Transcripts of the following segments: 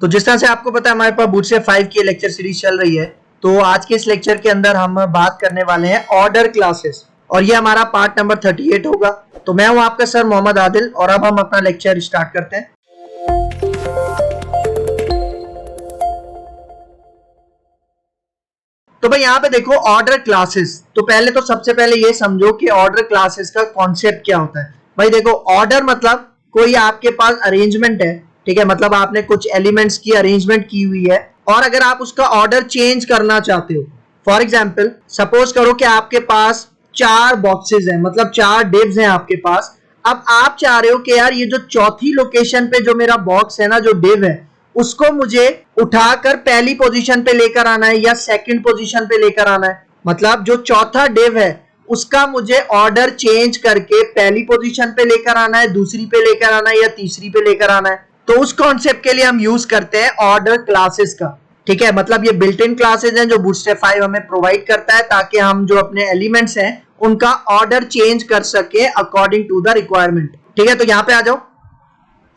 तो जिस तरह से आपको पता है हमारे पास बूटस्ट्रैप 5 की लेक्चर सीरीज चल रही है, तो आज के इस लेक्चर के अंदर हम बात करने वाले हैं ऑर्डर क्लासेस और ये हमारा पार्ट नंबर 38 होगा। तो मैं हूं आपका सर मोहम्मद आदिल और अब हम अपना लेक्चर स्टार्ट करते हैं। तो भाई यहाँ पे देखो ऑर्डर क्लासेस। तो पहले तो सबसे पहले ये समझो कि ऑर्डर क्लासेस का कॉन्सेप्ट क्या होता है। भाई देखो ऑर्डर मतलब कोई आपके पास अरेंजमेंट है, ठीक है, मतलब आपने कुछ एलिमेंट्स की अरेंजमेंट की हुई है और अगर आप उसका ऑर्डर चेंज करना चाहते हो, फॉर एग्जाम्पल सपोज करो कि आपके पास 4 बॉक्सेस हैं, मतलब 4 डिव्स हैं आपके पास। अब आप चाह रहे हो कि यार ये जो चौथी लोकेशन पे जो मेरा बॉक्स है ना, जो डिव है, उसको मुझे उठाकर पहली पोजीशन पे लेकर आना है या सेकंड पोजीशन पे लेकर आना है। मतलब जो चौथा डिव है उसका मुझे ऑर्डर चेंज करके पहली पोजीशन पे लेकर आना है, दूसरी पे लेकर आना है या तीसरी पे लेकर आना है। तो उस कॉन्सेप्ट के लिए हम यूज करते हैं ऑर्डर क्लासेस का, ठीक है। मतलब ये बिल्ट इन क्लासेस हैं जो बूटस्ट्रैप 5 हमें प्रोवाइड करता है ताकि हम जो अपने एलिमेंट्स हैं उनका ऑर्डर चेंज कर सके अकॉर्डिंग टू द रिक्वायरमेंट, ठीक है। तो यहाँ पे आ जाओ।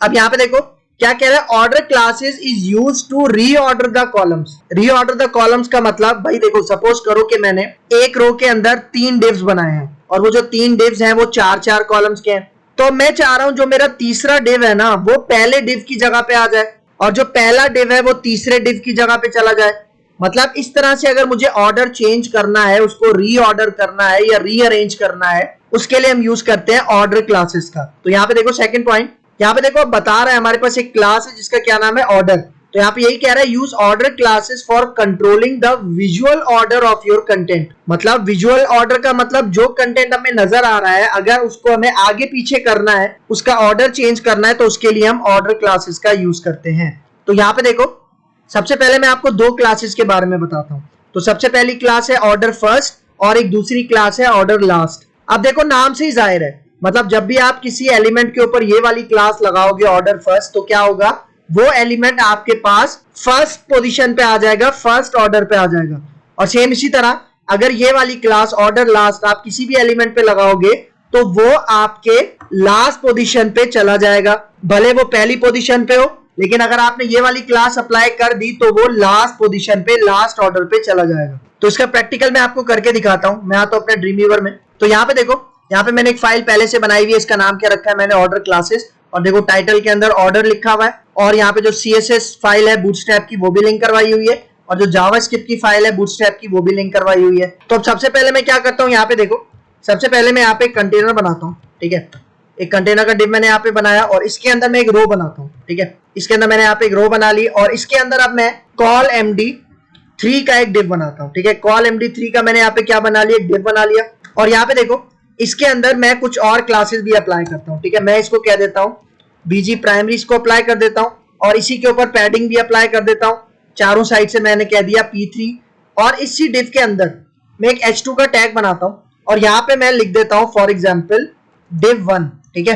अब यहाँ पे देखो क्या कह रहा है, order classes is use to reorder the columns. Reorder the columns का मतलब भाई देखो सपोज करो कि मैंने एक रो के अंदर 3 डिव्स बनाए हैं और वो जो 3 डिव्स हैं वो 4-4 कॉलम्स के हैं। तो मैं चाह रहा हूं जो मेरा तीसरा डिव है ना वो पहले डिव की जगह पे आ जाए और जो पहला डिव है वो तीसरे डिव की जगह पे चला जाए। मतलब इस तरह से अगर मुझे ऑर्डर चेंज करना है, उसको रीऑर्डर करना है या रीअरेंज करना है, उसके लिए हम यूज करते हैं ऑर्डर क्लासेस का। तो यहाँ पे देखो सेकंड पॉइंट, यहाँ पे देखो बता रहा है हमारे पास एक क्लास है जिसका क्या नाम है ऑर्डर। तो यहाँ पे यही कह रहा है use order classes for controlling the visual order of your content. मतलब विजुअल ऑर्डर का मतलब जो कंटेंट हमें नजर आ रहा है अगर उसको हमें आगे पीछे करना है, उसका ऑर्डर चेंज करना है, तो उसके लिए हम ऑर्डर क्लासेस का यूज करते हैं। तो यहाँ पे देखो सबसे पहले मैं आपको 2 क्लासेस के बारे में बताता हूँ। तो सबसे पहली क्लास है ऑर्डर फर्स्ट और एक दूसरी क्लास है ऑर्डर लास्ट। अब देखो नाम से ही जाहिर है, मतलब जब भी आप किसी एलिमेंट के ऊपर ये वाली क्लास लगाओगे ऑर्डर फर्स्ट, तो क्या होगा, वो एलिमेंट आपके पास फर्स्ट पोजीशन पे आ जाएगा, फर्स्ट ऑर्डर पे आ जाएगा। और सेम इसी तरह अगर ये वाली क्लास ऑर्डर लास्ट आप किसी भी एलिमेंट पे लगाओगे तो वो आपके लास्ट पोजीशन पे चला जाएगा, भले वो पहली पोजीशन पे हो, लेकिन अगर आपने ये वाली क्लास अप्लाई कर दी तो वो लास्ट पोजीशन पे लास्ट ऑर्डर पे चला जाएगा। तो इसका प्रैक्टिकल मैं आपको करके दिखाता हूं। मैं आता हूं अपने ड्रीमवीवर में। तो यहाँ पे देखो, यहाँ पे मैंने एक फाइल पहले से बनाई हुई है, इसका नाम क्या रखा है मैंने, ऑर्डर क्लासेस। और देखो टाइटल के अंदर ऑर्डर लिखा हुआ है और यहाँ पे जो CSS फाइल है बूटस्ट्रैप की वो भी लिंक करवाई हुई है और जो जावास्क्रिप्ट की फाइल है बूटस्ट्रैप की वो भी लिंक करवाई हुई है। तो अब सबसे पहले मैं क्या करता हूँ, यहाँ पे देखो सबसे पहले मैं यहाँ पे एक कंटेनर बनाता हूँ, ठीक है। एक कंटेनर का डिव मैंने यहाँ पे बनाया और इसके अंदर मैं एक रो बनाता हूँ, ठीक है। इसके अंदर मैंने यहाँ पे एक रो बना ली और इसके अंदर अब मैं कॉल MD3 का एक डिव बनाता हूँ, ठीक है। कॉल MD3 का मैंने यहाँ पे क्या बना लिया, एक डिव बना लिया। और यहाँ पे देखो इसके अंदर मैं कुछ और क्लासेस भी अप्लाई करता हूँ, ठीक है। मैं इसको कह देता हूँ BG प्राइमरी, इसको अप्लाई कर देता हूँ और इसी के ऊपर पैडिंग भी अप्लाई कर देता हूँ। चारों साइड से मैंने कह दिया P3 और इसी डिव के अंदर मैं एक H2 का टैग बनाता हूँ और यहाँ पे मैं लिख देता हूँ फॉर एग्जाम्पल div1, ठीक है।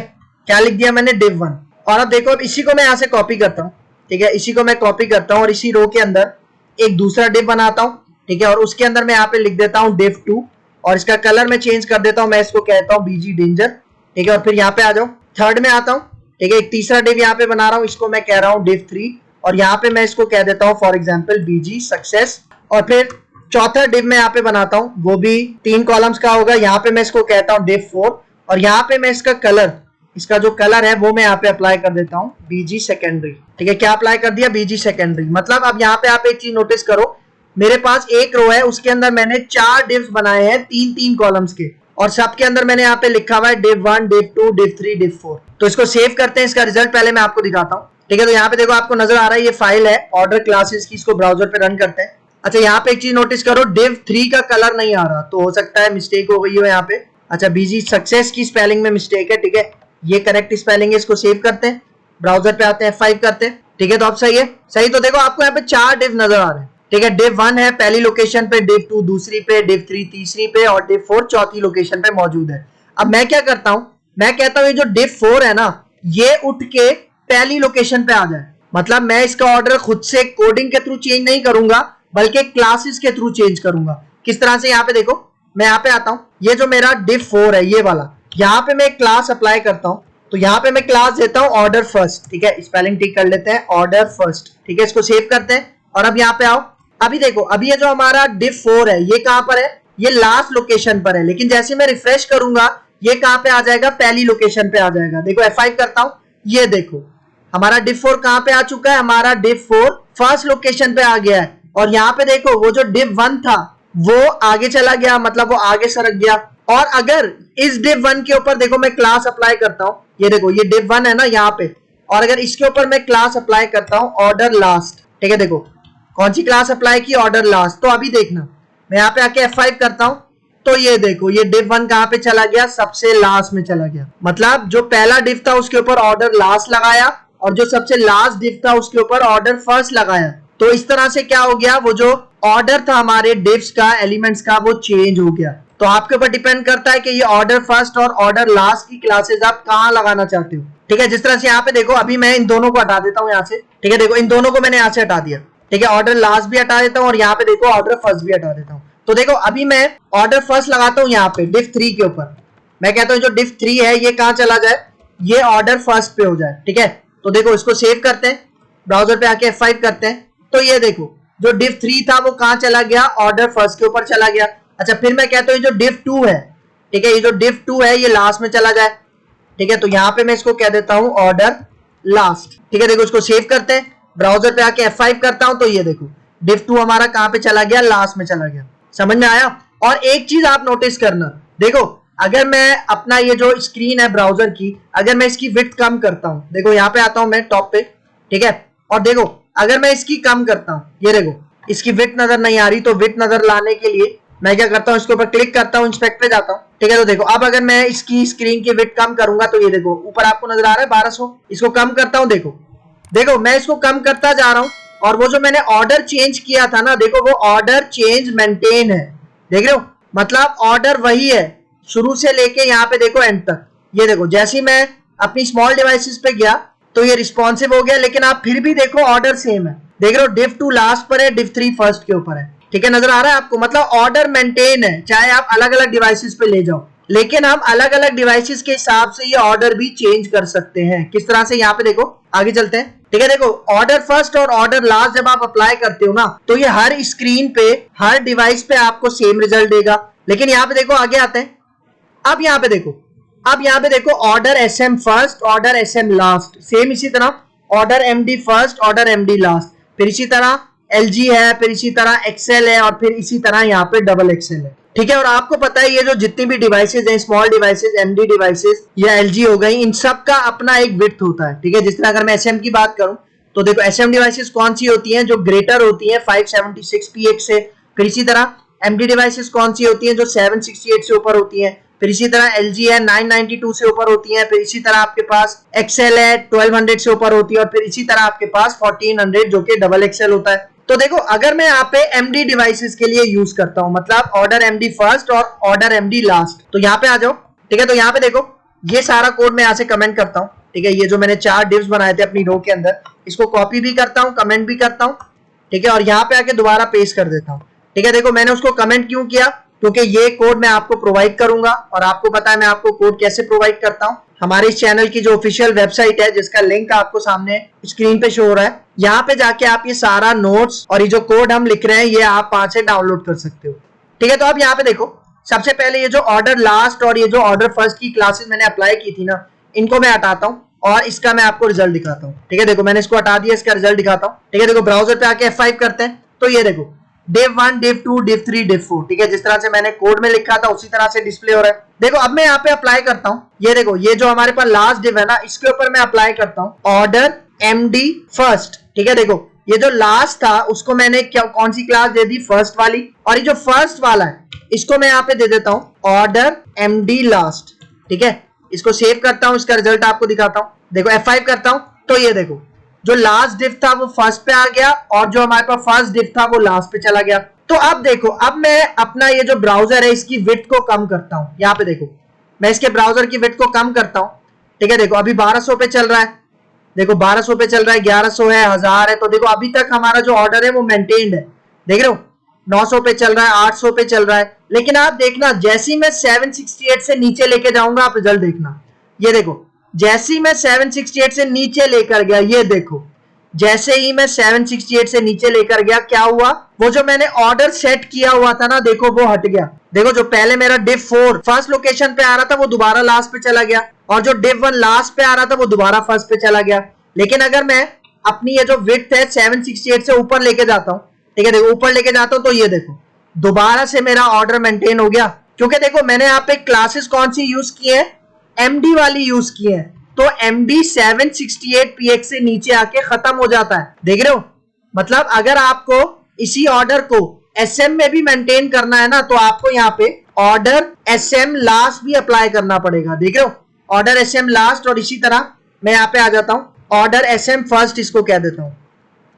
क्या लिख दिया मैंने, div1। और अब देखो अब इसी को मैं यहाँ से कॉपी करता हूँ, ठीक है। इसी को मैं कॉपी करता हूँ और इसी रो के अंदर एक दूसरा डिव बनाता हूँ, ठीक है। और उसके अंदर मैं यहाँ पे लिख देता हूँ div2 और इसका कलर मैं चेंज कर देता हूँ, मैं इसको कहता हूँ BG डेंजर, ठीक है। और फिर यहाँ पे आ जाओ, थर्ड में आता हूँ, ठीक है। एक तीसरा डिव यहाँ पे बना रहा हूँ, इसको मैं कह रहा हूँ div3 और यहाँ पे मैं इसको कह देता हूँ फॉर एग्जाम्पल BG सक्सेस। और फिर चौथा डिव मैं यहाँ पे बनाता हूँ, वो भी 3 कॉलम्स का होगा, यहाँ पे मैं इसको कहता हूँ div4 और यहाँ पे मैं इसका कलर, इसका जो कलर है वो मैं यहाँ पे अप्लाई कर देता हूँ BG सेकेंडरी, ठीक है। क्या अप्लाई कर दिया, BG सेकेंडरी। मतलब अब यहाँ पे आप एक चीज नोटिस करो, मेरे पास एक रो है उसके अंदर मैंने 4 डिव्स बनाए हैं 3-3 कॉलम्स के और सबके अंदर मैंने यहाँ पे लिखा हुआ है div1, div2, div3, div4। तो इसको सेव करते हैं, इसका रिजल्ट पहले मैं आपको दिखाता हूँ, ठीक है। तो यहाँ पे देखो आपको नजर आ रहा है ये फाइल है ऑर्डर क्लासेस की, इसको ब्राउजर पे रन करते हैं। अच्छा यहाँ पे एक चीज नोटिस करो, div3 का कलर नहीं आ रहा, तो हो सकता है मिस्टेक हो गई हो यहाँ पे। अच्छा BG सक्सेस की स्पेलिंग में मिस्टेक है, ठीक है, ये करेक्ट स्पेलिंग है। इसको सेव करते हैं, ब्राउजर पे आते हैं, F5 करते हैं, ठीक है। तो अब सही है, सही। तो देखो आपको यहाँ पे 4 डिव नजर आ रहे हैं, ठीक है। div1 है पहली लोकेशन पे, div2 दूसरी पे, div3 तीसरी पे और div4 चौथी लोकेशन पे मौजूद है। अब मैं क्या करता हूं, मैं कहता हूं ये जो div4 है ना ये उठ के पहली लोकेशन पे आ जाए। मतलब मैं इसका ऑर्डर खुद से कोडिंग के थ्रू चेंज नहीं करूंगा बल्कि क्लासेस के थ्रू चेंज करूंगा। किस तरह से, यहाँ पे देखो मैं यहाँ पे आता हूं, ये जो मेरा div4 है ये वाला, यहाँ पे मैं एक क्लास अप्लाई करता हूँ, तो यहाँ पे मैं क्लास देता हूँ ऑर्डर फर्स्ट, ठीक है, स्पेलिंग ठीक कर लेते हैं, ऑर्डर फर्स्ट, ठीक है, इसको सेव करते हैं और अब यहाँ पे आओ। अभी देखो, अभी ये जो हमारा div4 है ये कहां पर है, ये लास्ट लोकेशन पर है, लेकिन जैसे मैं रिफ्रेश करूंगा ये कहां पे आ जाएगा, पहली लोकेशन पे आ जाएगा। देखो F5 करता हूं, ये देखो हमारा div4 कहां पे आ चुका है, हमारा div4 फर्स्ट लोकेशन पे आ गया है। और यहाँ पे देखो वो जो div1 था वो आगे चला गया, मतलब वो आगे सरक गया। और अगर इस div1 के ऊपर देखो मैं क्लास अप्लाई करता हूं, ये देखो ये div1 है ना यहाँ पे, और अगर इसके ऊपर मैं क्लास अप्लाई करता हूं ऑर्डर लास्ट, ठीक है, देखो कौन सी क्लास अप्लाई की, ऑर्डर लास्ट। तो अभी देखना मैं यहाँ पे आके F5 करता हूं, तो ये देखो ये div1 कहां पे चला गया, सबसे लास्ट में चला गया। मतलब जो पहला div था उसके ऊपर ऑर्डर लास्ट लगाया और जो सबसे लास्ट div था उसके ऊपर ऑर्डर फर्स्ट लगाया। तो इस तरह से क्या हो गया, वो जो ऑर्डर था हमारे divs का, एलिमेंट्स का, वो चेंज हो गया। तो आपके ऊपर डिपेंड करता है कि ये ऑर्डर फर्स्ट और ऑर्डर लास्ट की क्लासेस आप कहां लगाना चाहते हो, ठीक है। जिस तरह से यहाँ पे देखो, अभी मैं इन दोनों को हटा देता हूँ यहाँ से, ठीक है, देखो इन दोनों को मैंने यहाँ से हटा दिया, ठीक है, ऑर्डर लास्ट भी हटा देता हूँ और यहाँ पे देखो ऑर्डर फर्स्ट भी हटा देता हूँ। तो देखो अभी मैं ऑर्डर फर्स्ट लगाता हूँ यहाँ पे div3 के ऊपर, मैं कहता हूँ जो div3 है ये कहाँ चला जाए, ये ऑर्डर फर्स्ट पे हो जाए, ठीक है। तो देखो इसको सेव करते हैं, ब्राउजर पे आके F5 करते हैं, तो ये देखो जो div3 था वो कहाँ चला गया, ऑर्डर फर्स्ट के ऊपर चला गया। अच्छा, फिर मैं कहता हूँ जो div2 है, ठीक है, ये जो div2 है ये लास्ट में चला जाए, ठीक है। तो यहाँ पे मैं इसको कह देता हूँ ऑर्डर लास्ट, ठीक है। देखो इसको सेव करते हैं, ब्राउजर पे आके F5 करता हूं, तो ये देखो div2 हमारा कहां पे चला गया, लास्ट में चला गया। समझ में आया। और एक चीज आप नोटिस करना, देखो अगर मैं अपना ये जो स्क्रीन है ब्राउजर की, अगर मैं इसकी विड्थ कम करता हूं, देखो यहाँ पे आता हूं मैं टॉप पे, ठीक है, और देखो अगर मैं इसकी कम करता हूं, ये देखो इसकी विड्थ नजर नहीं आ रही, तो विड्थ नजर लाने के लिए मैं क्या करता हूं, इसके ऊपर क्लिक करता हूं, इंस्पेक्ट पे जाता हूं, ठीक है। तो देखो अब अगर मैं इसकी स्क्रीन की विड्थ कम करूंगा, तो ये देखो ऊपर आपको नजर आ रहा है 1200, इसको कम करता हूं, देखो देखो मैं इसको कम करता जा रहा हूं, और वो जो मैंने ऑर्डर चेंज किया था ना, देखो वो ऑर्डर चेंज मेंटेन है, देख रहे हो, मतलब ऑर्डर वही है शुरू से लेके यहाँ पे देखो एंड तक। ये देखो जैसे ही मैं अपनी स्मॉल डिवाइसेस पे गया तो ये रिस्पॉन्सिव हो गया, लेकिन आप फिर भी देखो ऑर्डर सेम है, देख रहे हो div2 लास्ट पर है, div3 फर्स्ट के ऊपर है, ठीक है, नजर आ रहा है आपको। मतलब ऑर्डर मेंटेन है, चाहे आप अलग अलग डिवाइसेस पे ले जाओ, लेकिन हम अलग अलग डिवाइसेस के हिसाब से ये ऑर्डर भी चेंज कर सकते हैं। किस तरह से, यहाँ पे देखो आगे चलते हैं, ठीक है। देखो ऑर्डर फर्स्ट और ऑर्डर लास्ट जब आप अप्लाई करते हो ना, तो ये हर स्क्रीन पे, हर डिवाइस पे आपको सेम रिजल्ट देगा। लेकिन यहाँ पे देखो आगे आते हैं, अब यहाँ पे देखो, अब यहाँ पे देखो order SM first, order SM last, same इसी तरह order MD first, order MD last, फिर इसी तरह LG है, फिर इसी तरह XL है, और फिर इसी तरह यहाँ पे डबल XL है, ठीक है। और आपको पता है ये जो जितनी भी डिवाइसेस हैं, स्मॉल डिवाइसेस, MD डिवाइसेस या LG हो गई, इन सब का अपना एक विड्थ होता है, ठीक है। जिस तरह अगर मैं SM की बात करूं, तो देखो SM डिवाइसेस कौन सी होती हैं, जो ग्रेटर होती हैं 576px से, फिर इसी तरह MD डिवाइसेस कौन सी होती हैं, जो 768 से ऊपर होती हैं, फिर इसी तरह LG है 992 से ऊपर होती है, फिर इसी तरह आपके पास XL है 1200 से ऊपर होती है, और फिर इसी तरह आपके पास 1400 जो कि डबल XL होता है। तो देखो अगर मैं यहाँ पे MD डिवाइसेस के लिए यूज करता हूँ, मतलब ऑर्डर MD फर्स्ट और ऑर्डर MD लास्ट, तो यहाँ पे आ जाओ, ठीक है। तो यहाँ पे देखो ये सारा कोड मैं यहाँ से कमेंट करता हूँ, ठीक है। ये जो मैंने 4 डिव्स बनाए थे अपनी रो के अंदर, इसको कॉपी भी करता हूँ, कमेंट भी करता हूँ, ठीक है, और यहाँ पे आके दोबारा पेस्ट कर देता हूँ, ठीक है। देखो मैंने उसको कमेंट क्यों किया, क्योंकि ये कोड मैं आपको प्रोवाइड करूंगा, और आपको पता है मैं आपको कोड कैसे प्रोवाइड करता हूं। हमारे इस चैनल की जो ऑफिशियल वेबसाइट है, जिसका लिंक आपको सामने स्क्रीन पे शो हो रहा है, यहाँ पे जाके आप ये सारा नोट्स और ये जो कोड हम लिख रहे हैं ये आप वहां से डाउनलोड कर सकते हो, ठीक है। तो अब यहाँ पे देखो, सबसे पहले ये जो ऑर्डर लास्ट और ये जो ऑर्डर फर्स्ट की क्लासेस मैंने अप्लाई की थी ना, इनको मैं हटाता हूँ और इसका मैं आपको रिजल्ट दिखाता हूँ, ठीक है। देखो मैंने इसको हटा दिया, इसका रिजल्ट दिखाता हूँ, ठीक है। देखो ब्राउजर पे आके F5 करते हैं, तो ये देखो div1, div2, div3, div4, ठीक है, जिस तरह से मैंने कोड में लिखा था उसी तरह से डिस्प्ले हो रहा है। देखो अब मैं यहाँ पे अप्लाई करता हूँ, ये देखो ये जो हमारे पास लास्ट डिव है ना, इसके ऊपर मैं अप्लाई करता हूँ ऑर्डर MD फर्स्ट, ठीक है। देखो ये जो लास्ट था उसको मैंने क्या, कौन सी क्लास दे दी, फर्स्ट वाली, और ये जो फर्स्ट वाला है इसको मैं यहाँ पे दे देता हूँ ऑर्डर MD लास्ट, ठीक है। इसको सेव करता हूँ, इसका रिजल्ट आपको दिखाता हूँ। देखो F5 करता हूँ, तो ये देखो जो लास्ट डिव था वो फर्स्ट पे आ गया, और जो हमारे पास फर्स्ट डिव था वो लास्ट पे चला गया। तो अब देखो, अब मैं अपना ये जो ब्राउजर है इसकी विड्थ को कम करता हूं, यहाँ पे देखो मैं इसके ब्राउजर की विड्थ को कम करता हूं, ठीक है। देखो अभी 1200 पे चल रहा है, देखो 1200 पे चल रहा है, 1100 है, 1000 है, तो देखो अभी तक हमारा जो ऑर्डर है वो मेंटेन्ड है, देख रहे हो 900 पे चल रहा है, 800 पे चल रहा है। लेकिन आप देखना जैसे ही मैं 768 से नीचे लेके जाऊंगा, आप रिजल्ट देखना, ये देखो जैसे ही मैं 768 से नीचे लेकर गया, ये देखो जैसे ही मैं 768 से नीचे लेकर गया, क्या हुआ, वो जो मैंने ऑर्डर सेट किया हुआ था ना, देखो वो हट गया। देखो जो पहले मेरा div 4 फर्स्ट लोकेशन पे आ रहा था वो दोबारा लास्ट पे चला गया, और जो div 1 लास्ट पे आ रहा था वो दोबारा फर्स्ट पे चला गया। लेकिन अगर मैं अपनी ये जो विड्थ है 768 से ऊपर लेके जाता हूँ, ठीक है, देखो ऊपर लेके जाता हूँ, तो ये देखो दोबारा से मेरा ऑर्डर मेंटेन हो गया। क्योंकि देखो मैंने यहाँ पे क्लासेस कौन सी यूज की है, एमडी वाली यूज की है, तो एमडी 768px से नीचे आके खत्म हो जाता है। देख रहे हो, मतलब अगर आपको इसी ऑर्डर को एसएम में भी मेंटेन करना है ना, तो आपको यहाँ पे ऑर्डर एसएम लास्ट भी अप्लाई करना पड़ेगा। देख रहे हो, ऑर्डर एसएम लास्ट, और इसी तरह मैं यहाँ पे आ जाता हूँ ऑर्डर एसएम फर्स्ट, इसको कह देता हूँ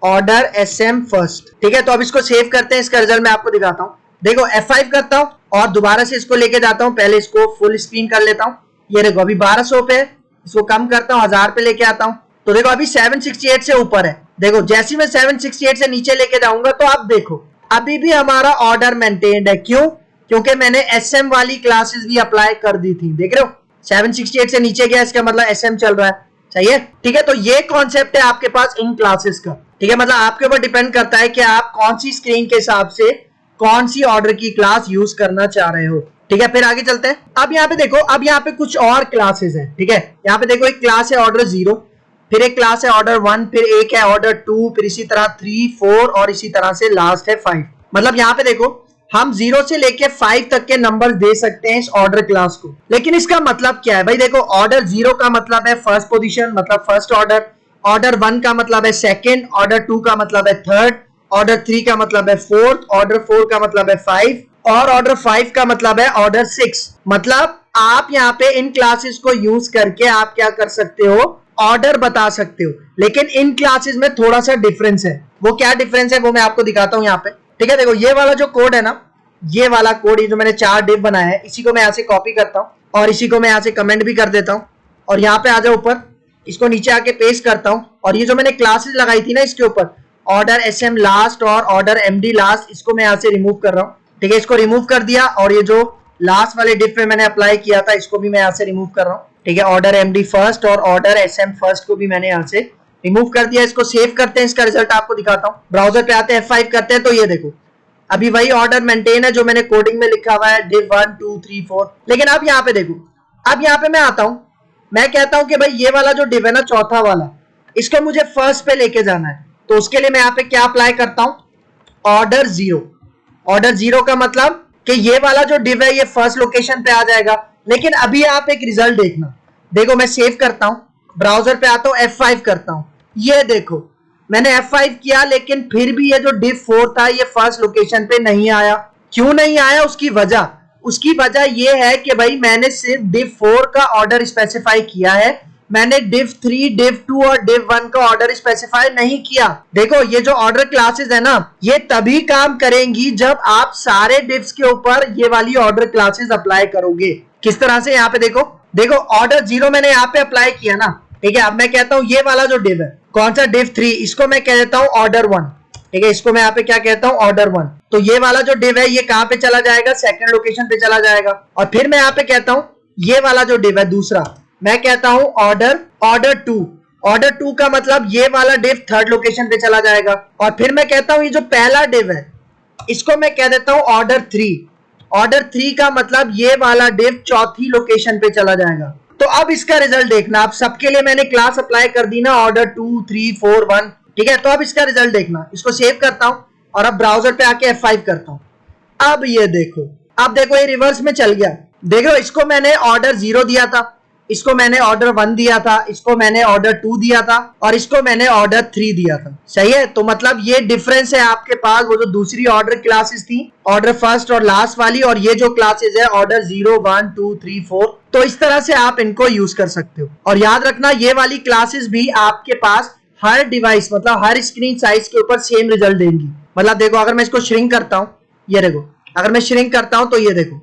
ऑर्डर एसएम फर्स्ट। ठीक है, तो अब इसको सेव करते हैं, इसका रिजल्ट मैं आपको दिखाता हूँ। देखो F5 करता हूँ और दोबारा से इसको लेके जाता हूँ, पहले इसको फुल स्क्रीन कर लेता हूँ। ये देखो अभी 1200 पे, इसको कम करता हूँ 1000 पे लेके आता हूँ, तो देखो अभी 768 से ऊपर है। देखो जैसे मैं 768 से नीचे लेके जाऊंगा तो आप देखो अभी भी हमारा ऑर्डर मेंटेन्ड है। क्यों? क्योंकि मैंने एसएम वाली क्लासेस भी अप्लाई कर दी थी। देख रहे हो 768 से नीचे गया, इसका मतलब एसएम चल रहा है। सही है, ठीक है, तो ये कॉन्सेप्ट है आपके पास इन क्लासेस का। ठीक है, मतलब आपके ऊपर डिपेंड करता है कि आप कौन सी स्क्रीन के हिसाब से कौन सी ऑर्डर की क्लास यूज करना चाह रहे हो। ठीक है, फिर आगे चलते हैं। अब यहाँ पे देखो, अब यहाँ पे कुछ और क्लासेस हैं। ठीक है, यहाँ पे देखो एक क्लास है ऑर्डर 0, फिर एक क्लास है ऑर्डर 1, फिर एक है ऑर्डर 2, फिर इसी तरह 3, 4 और इसी तरह से लास्ट है 5। मतलब यहाँ पे देखो हम 0 से लेके 5 तक के नंबर दे सकते हैं इस ऑर्डर क्लास को। लेकिन इसका मतलब क्या है भाई? देखो ऑर्डर 0 का मतलब है फर्स्ट पोजीशन, मतलब फर्स्ट ऑर्डर। ऑर्डर 1 का मतलब है सेकंड, ऑर्डर 2 का मतलब है थर्ड, ऑर्डर 3 का मतलब है फोर्थ, ऑर्डर 4 का मतलब है 5 और ऑर्डर 5 का मतलब है ऑर्डर 6। मतलब आप यहाँ पे इन क्लासेस को यूज करके आप क्या कर सकते हो, ऑर्डर बता सकते हो। लेकिन इन क्लासेस में थोड़ा सा डिफरेंस है। वो क्या डिफरेंस है वो मैं आपको दिखाता हूँ यहाँ पे। ठीक है, देखो ये वाला जो कोड है ना, ये वाला कोड, ये जो मैंने 4 डिव बनाया है, इसी को मैं यहाँ से कॉपी करता हूँ और इसी को मैं यहाँ से कमेंट भी कर देता हूँ और यहाँ पे आ जाओ ऊपर, इसको नीचे आके पेस्ट करता हूँ। और ये जो मैंने क्लासेस लगाई थी ना इसके ऊपर, ऑर्डर एसएम लास्ट और ऑर्डर एमडी लास्ट, इसको मैं यहाँ से रिमूव कर रहा हूँ। ठीक है, इसको रिमूव कर दिया और ये जो लास्ट वाले डिफ में मैंने अप्लाई किया था इसको भी मैं यहाँ से रिमूव कर रहा हूँ। ठीक है, ऑर्डर एमडी फर्स्ट और ऑर्डर एसएम फर्स्ट को भी मैंने यहाँ से रिमूव कर दिया। इसको सेव करते हैं, इसका रिजल्ट आपको दिखाता हूँ। ब्राउजर पे आते हैं, F5 करते हैं, तो ये देखो अभी वही ऑर्डर मेंटेन है जो मैंने कोडिंग में लिखा हुआ है, div 1 2 3 4। लेकिन अब यहाँ पे देखो, अब यहाँ पे मैं आता हूँ, मैं कहता हूँ कि भाई ये वाला जो div है ना, चौथा वाला, इसको मुझे फर्स्ट पे लेके जाना है। तो उसके लिए मैं यहाँ पे क्या अप्लाई करता हूँ, ऑर्डर 0। ऑर्डर 0 का मतलब कि ये वाला जो div है ये फर्स्ट लोकेशन पे आ जाएगा। लेकिन अभी आप एक रिजल्ट देखना, देखो मैं सेव करता हूँ, ब्राउजर पे आता हूँ, F5 करता हूँ, ये देखो मैंने F5 किया लेकिन फिर भी ये जो div 4 था ये फर्स्ट लोकेशन पे नहीं आया। क्यों नहीं आया? उसकी वजह ये है कि भाई मैंने सिर्फ div 4 का ऑर्डर स्पेसिफाई किया है, मैंने div 3, div 2 और div 1 का ऑर्डर स्पेसिफाई नहीं किया। देखो ये जो ऑर्डर क्लासेस है ना, ये तभी काम करेंगी जब आप सारे divs के ऊपर ये वाली ऑर्डर क्लासेस अप्लाई करोगे। किस तरह से? यहाँ पे देखो ऑर्डर 0 मैंने यहाँ पे अप्लाई किया ना। ठीक है, अब मैं कहता हूँ ये वाला जो div है, कौन सा div 3, इसको मैं कह देता हूँ ऑर्डर 1। ठीक है, इसको मैं यहाँ पे क्या कहता हूँ, ऑर्डर 1। तो ये वाला जो div है ये कहाँ पे चला जाएगा, सेकंड लोकेशन पे चला जाएगा। और फिर मैं यहाँ पे कहता हूँ ये वाला जो div है दूसरा, मैं कहता हूँ ऑर्डर 2। ऑर्डर 2 का मतलब ये वाला div थर्ड लोकेशन पे चला जाएगा। और फिर मैं कहता हूँ ये जो पहला div है इसको मैं कह देता हूँ ऑर्डर 3। ऑर्डर 3 का मतलब ये वाला div चौथी लोकेशन पे चला जाएगा। तो अब इसका रिजल्ट देखना, अब सबके लिए मैंने क्लास अप्लाई कर दी ना, ऑर्डर 2 3 4 1। ठीक है, तो अब इसका रिजल्ट देखना, इसको सेव करता हूं और अब ब्राउजर पे आके F5 करता हूं। अब ये देखो, अब देखो ये रिवर्स में चल गया। देखो इसको मैंने ऑर्डर 0 दिया था, इसको मैंने ऑर्डर 1 दिया था, इसको मैंने ऑर्डर 2 दिया था और इसको मैंने ऑर्डर 3 दिया था। सही है, तो मतलब ये डिफरेंस है आपके पास वो जो दूसरी ऑर्डर क्लासेस थी, ऑर्डर फर्स्ट और लास्ट वाली, और ये जो क्लासेस है ऑर्डर 0 1 2 3 4। तो इस तरह से आप इनको यूज कर सकते हो। और याद रखना ये वाली क्लासेस भी आपके पास हर डिवाइस, मतलब हर स्क्रीन साइज के ऊपर सेम रिजल्ट देंगी। मतलब देखो अगर मैं इसको श्रिंक करता हूँ, ये देखो अगर मैं श्रिंक करता हूँ तो ये देखो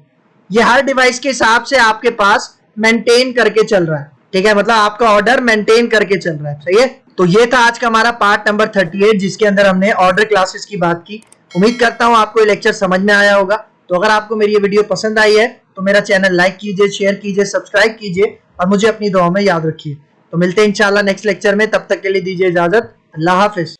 ये हर डिवाइस के हिसाब से आपके पास मेंटेन करके चल रहा है। ठीक है, मतलब आपका ऑर्डर मेंटेन करके चल रहा है। सही है, तो ये था आज का हमारा पार्ट नंबर 38 जिसके अंदर हमने ऑर्डर क्लासेस की बात की। उम्मीद करता हूँ आपको ये लेक्चर समझ में आया होगा। तो अगर आपको मेरी ये वीडियो पसंद आई है तो मेरा चैनल लाइक कीजिए, शेयर कीजिए, सब्सक्राइब कीजिए और मुझे अपनी दुआ में याद रखिए। तो मिलते हैं इंशाल्लाह नेक्स्ट लेक्चर में, तब तक के लिए दीजिए इजाजत। अल्लाह हाफिज।